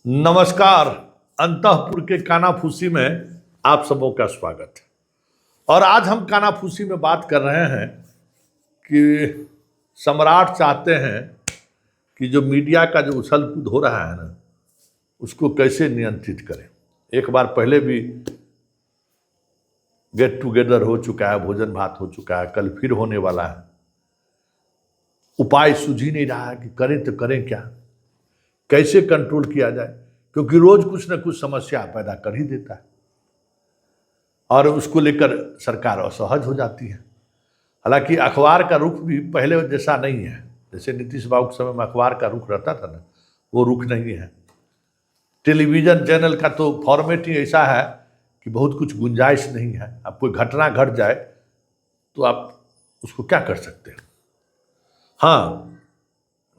नमस्कार। अंतःपुर के कानाफूसी में आप सबों का स्वागत है। और आज हम कानाफूसी में बात कर रहे हैं कि सम्राट चाहते हैं कि जो मीडिया का जो उछल कूद हो रहा है ना, उसको कैसे नियंत्रित करें। एक बार पहले भी गेट टुगेदर हो चुका है, भोजन भात हो चुका है, कल फिर होने वाला है। उपाय सूझ ही नहीं रहा है कि करें तो करें क्या, कैसे कंट्रोल किया जाए, क्योंकि रोज कुछ न कुछ समस्या पैदा कर ही देता है और उसको लेकर सरकार असहज हो जाती है। हालांकि अखबार का रुख भी पहले जैसा नहीं है। जैसे नीतीश बाबू के समय में अखबार का रुख रहता था ना, वो रुख नहीं है। टेलीविजन चैनल का तो फॉर्मेट ही ऐसा है कि बहुत कुछ गुंजाइश नहीं है। अब कोई घटना घट जाए तो आप उसको क्या कर सकते हैं। हाँ,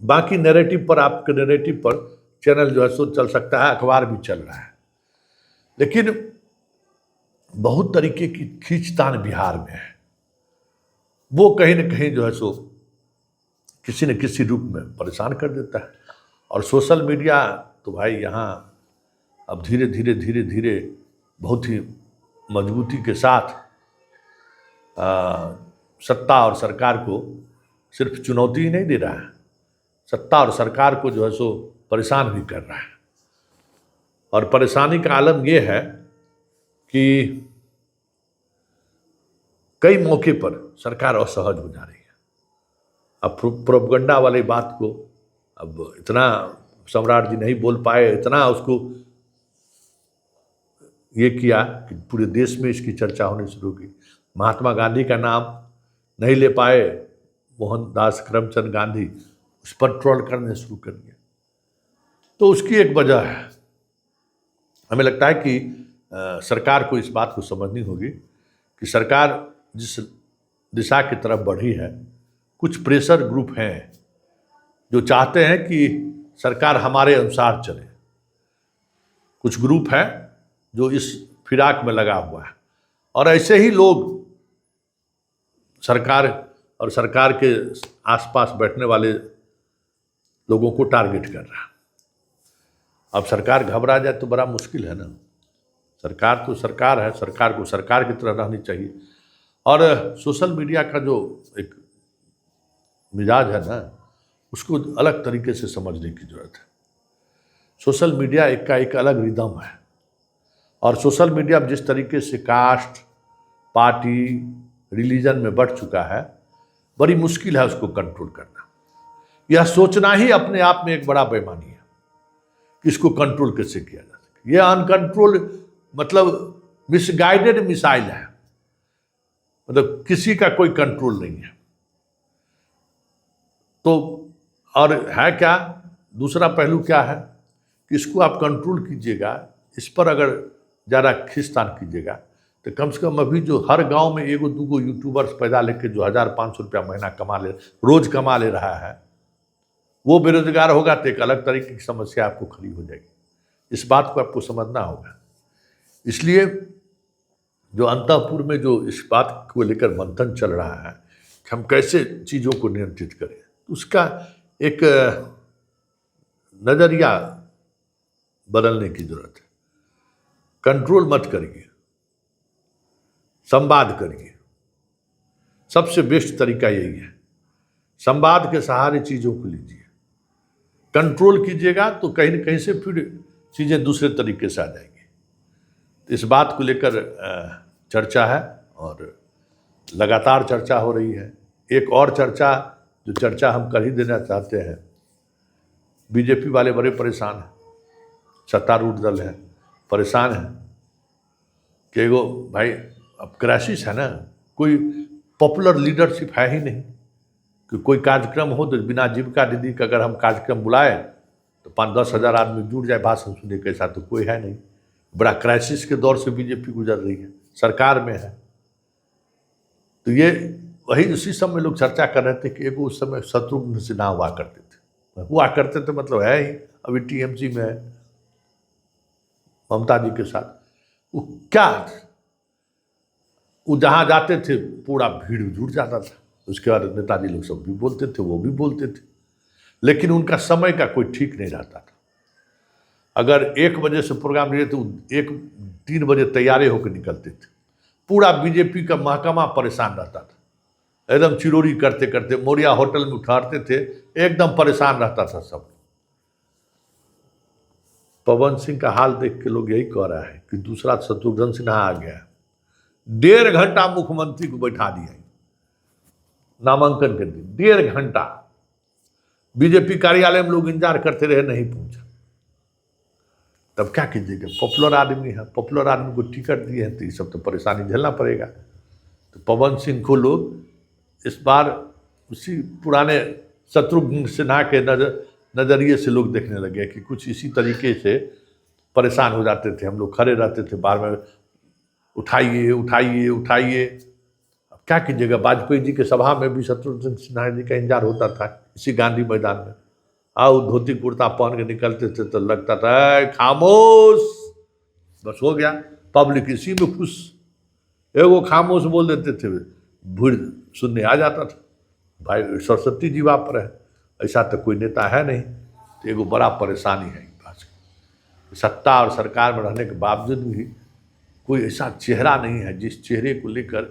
बाकी नैरेटिव पर, आपके नैरेटिव पर चैनल जो है सो चल सकता है, अखबार भी चल रहा है। लेकिन बहुत तरीके की खींचतान बिहार में है, वो कहीं न कहीं जो है सो किसी न किसी रूप में परेशान कर देता है। और सोशल मीडिया तो भाई यहाँ अब धीरे धीरे धीरे धीरे बहुत ही मजबूती के साथ सत्ता और सरकार को सिर्फ चुनौती ही नहीं दे रहा है, सत्ता और सरकार को जो है सो परेशान भी कर रहा है। और परेशानी का आलम यह है कि कई मौके पर सरकार असहज हो जा रही है। अब प्रोपगंडा वाली बात को अब इतना सम्राट जी नहीं बोल पाए, इतना उसको ये किया कि पूरे देश में इसकी चर्चा होनी शुरू की। महात्मा गांधी का नाम नहीं ले पाए, मोहनदास करमचंद गांधी, उस पर ट्रोल करने शुरू कर दिया। तो उसकी एक वजह है। हमें लगता है कि सरकार को इस बात को समझनी होगी कि सरकार जिस दिशा की तरफ बढ़ी है, कुछ प्रेशर ग्रुप हैं जो चाहते हैं कि सरकार हमारे अनुसार चले। कुछ ग्रुप है जो इस फिराक में लगा हुआ है और ऐसे ही लोग सरकार और सरकार के आसपास बैठने वाले लोगों को टारगेट कर रहा है। अब सरकार घबरा जाए तो बड़ा मुश्किल है ना। सरकार तो सरकार है, सरकार को सरकार की तरह रहनी चाहिए। और सोशल मीडिया का जो एक मिजाज है ना, उसको अलग तरीके से समझने की जरूरत है। सोशल मीडिया एक अलग रिदम है। और सोशल मीडिया जिस तरीके से कास्ट, पार्टी, रिलीजन में बढ़ चुका है, बड़ी मुश्किल है उसको कंट्रोल करना। यह सोचना ही अपने आप में एक बड़ा बेईमानी है कि इसको कंट्रोल कैसे किया जा सके। यह अनकंट्रोल मतलब मिसगाइडेड मिसाइल है, मतलब किसी का कोई कंट्रोल नहीं है। तो और है क्या, दूसरा पहलू क्या है कि इसको आप कंट्रोल कीजिएगा, इस पर अगर ज़्यादा खींचतान कीजिएगा तो कम से कम अभी जो हर गांव में एगो दूगो यूट्यूबर्स पैदा लेके जो 1500 रुपया महीना रोज कमा ले रहा है, वो बेरोजगार होगा तो एक अलग तरीके की समस्या आपको खड़ी हो जाएगी। इस बात को आपको समझना होगा। इसलिए जो अंतःपुर में जो इस बात को लेकर मंथन चल रहा है कि हम कैसे चीज़ों को नियंत्रित करें, उसका एक नज़रिया बदलने की जरूरत है। कंट्रोल मत करिए, संवाद करिए। सबसे बेस्ट तरीका यही है, संवाद के सहारे चीज़ों को लीजिए। कंट्रोल कीजिएगा तो कहीं न कहीं से फिर चीज़ें दूसरे तरीके से आ जाएंगी। तो इस बात को लेकर चर्चा है और लगातार चर्चा हो रही है। एक और चर्चा हम कर ही देना चाहते हैं। बीजेपी वाले बड़े परेशान हैं, सत्तारूढ़ दल है, परेशान है कि एगो भाई अब क्राइसिस है ना, कोई पॉपुलर लीडरशिप है ही नहीं कि कोई कार्यक्रम हो तो बिना जीविका दीदी का अगर हम कार्यक्रम बुलाए तो 5-10 हज़ार आदमी जुड़ जाए भाषण सुनने के, ऐसा तो कोई है नहीं। बड़ा क्राइसिस के दौर से बीजेपी गुजर रही है, सरकार में है। तो ये वही उसी समय लोग चर्चा कर रहे थे कि एगो उस समय शत्रुघ्न सिन्हा हुआ करते थे, मतलब है ही, अभी टीएमसी में है ममता जी के साथ। वो क्या, वो जहाँ जाते थे पूरा भीड़ जुट जाता था। उसके बाद नेताजी लोग सब भी बोलते थे, वो भी बोलते थे, लेकिन उनका समय का कोई ठीक नहीं रहता था। अगर 1 बजे से प्रोग्राम लिए तो 3 बजे तैयारे होकर निकलते थे। पूरा बीजेपी का महकमा परेशान रहता था, एकदम चिरोरी करते करते मोरिया होटल में उठाते थे, एकदम परेशान रहता था सब। पवन सिंह का हाल देख के लोग यही कह रहा है कि दूसरा शत्रुघ्न सिन्हा आ गया। 1.5 घंटा मुख्यमंत्री को बैठा दिया नामांकन के दिन, 1.5 घंटा बीजेपी कार्यालय में लोग इंतजार करते रहे, नहीं पहुंचा। तब क्या कीजिएगा, पॉपुलर आदमी है, पॉपुलर आदमी को टिकट दिए हैं तो ये सब तो परेशानी झेलना पड़ेगा। तो पवन सिंह को लोग इस बार उसी पुराने शत्रुघ्न सिन्हा के नजरिए से लोग देखने लगे कि कुछ इसी तरीके से परेशान हो जाते थे हम लोग, खड़े रहते थे बार में, उठाइए उठाइए उठाइए। अब क्या कीजिएगा, वाजपेयी जी के सभा में भी शत्रुघ्न सिन्हा जी का इंतजार होता था इसी गांधी मैदान में। आओ धोती कुर्ता पहन के निकलते थे तो लगता था खामोश, बस हो गया, पब्लिक इसी में खुश। एगो खामोश बोल देते थे, भीड़ सुनने आ जाता था, भाई सरस्वती जी वापर है। ऐसा तो कोई नेता है नहीं, तो एगो बड़ा परेशानी है आज। सत्ता और सरकार में रहने के बावजूद भी कोई ऐसा चेहरा नहीं है जिस चेहरे को लेकर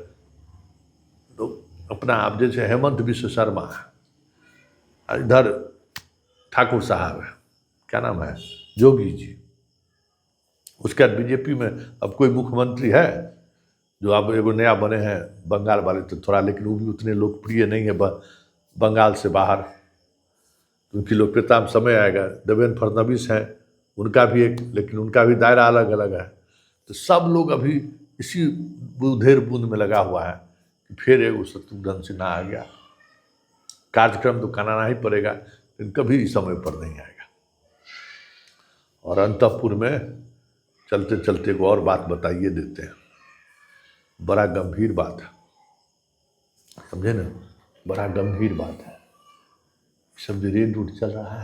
लोग अपना, आप जैसे हेमंत विश्व शर्मा है, इधर ठाकुर साहब है, क्या नाम है, जोगी जी, उसके बाद बीजेपी में अब कोई मुख्यमंत्री है जो अब एगो नया बने हैं बंगाल वाले, तो थोड़ा, लेकिन वो भी उतने लोकप्रिय नहीं है बंगाल से बाहर, उनकी लोकप्रियता में समय आएगा। देवेंद्र फडणवीस हैं, उनका भी एक, लेकिन उनका भी दायरा अलग अलग है। तो सब लोग अभी इसी बुधेर बूंद में लगा हुआ है कि फिर एगो शत्रुघ्न सिन्हा आ गया। कार्यक्रम तो कराना ही पड़ेगा, लेकिन कभी समय पर नहीं आएगा। और अंतपुर में चलते चलते को और बात बताइए देते हैं, बड़ा गंभीर बात है, समझे ना, बड़ा गंभीर बात है। सब जो रेड रूट चल रहा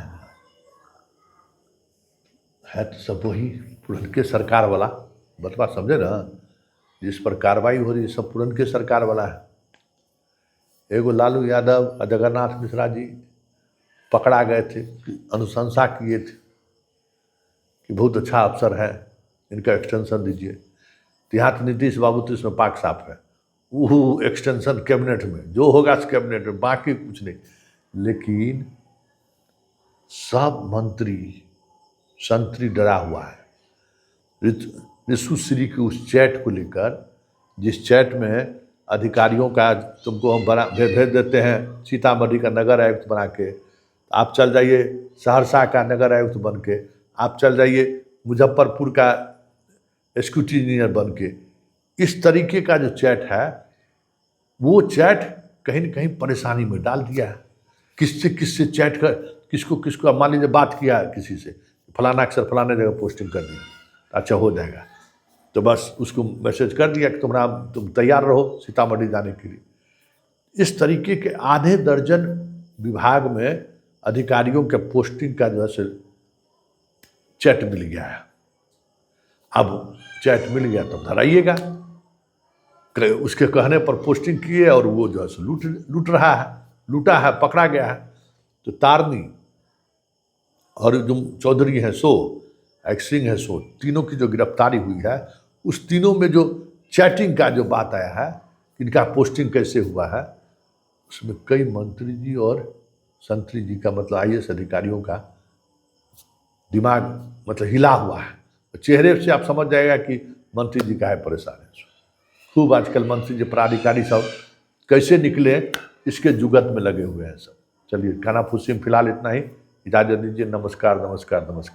है तो सब वही पुरनके सरकार वाला बतवा, समझे ना, जिस पर कार्रवाई हो रही है सब पुरनके सरकार वाला है। एगो लालू यादव और जगन्नाथ मिश्रा जी पकड़ा गए थे, अनुशंसा किए थे कि बहुत अच्छा अफसर है, इनका एक्सटेंशन दीजिए। तो यहाँ तो नीतीश बाबू तो इसमें पाक साफ है, वो एक्सटेंशन कैबिनेट में जो होगा कैबिनेट में, बाकी कुछ नहीं। लेकिन सब मंत्री संतरी डरा हुआ है ऋषुश्री की उस चैट को लेकर, जिस चैट में अधिकारियों का तुमको हम भेज देते हैं सीतामढ़ी का नगर आयुक्त बना के, आप चल जाइए सहरसा का नगर आयुक्त बन के, आप चल जाइए मुजफ्फरपुर का एग्जीक्यूटिव इंजीनियर बन के। इस तरीके का जो चैट है, वो चैट कहीं न कहीं परेशानी में डाल दिया है। किससे चैट कर, किसको मान लीजिए बात किया किसी से, फलाना अक्सर फलाने जगह पोस्टिंग कर दी, अच्छा हो जाएगा, तो बस उसको मैसेज कर दिया कि तुम तैयार रहो सीतामढ़ी जाने के लिए। इस तरीके के आधे दर्जन विभाग में अधिकारियों के पोस्टिंग का जो है चैट मिल गया है। अब चैट मिल गया तो धराइएगा, उसके कहने पर पोस्टिंग किए और वो जो है लूटा है, पकड़ा गया है। तो तारनी और जो चौधरी हैं सो, एक सिंह है सो, तीनों की जो गिरफ्तारी हुई है, उस तीनों में जो चैटिंग का जो बात आया है, इनका पोस्टिंग कैसे हुआ है, उसमें कई मंत्री जी और संतरी जी का, मतलब IAS अधिकारियों का दिमाग मतलब हिला हुआ है। चेहरे से आप समझ जाएगा कि मंत्री जी का है परेशान है। खूब आजकल मंत्री जी पदाधिकारी सब कैसे निकले, इसके जुगत में लगे हुए हैं सब। चलिए खाना फुसी में फिलहाल इतना ही, इजाज़त दीजिए। नमस्कार नमस्कार नमस्कार।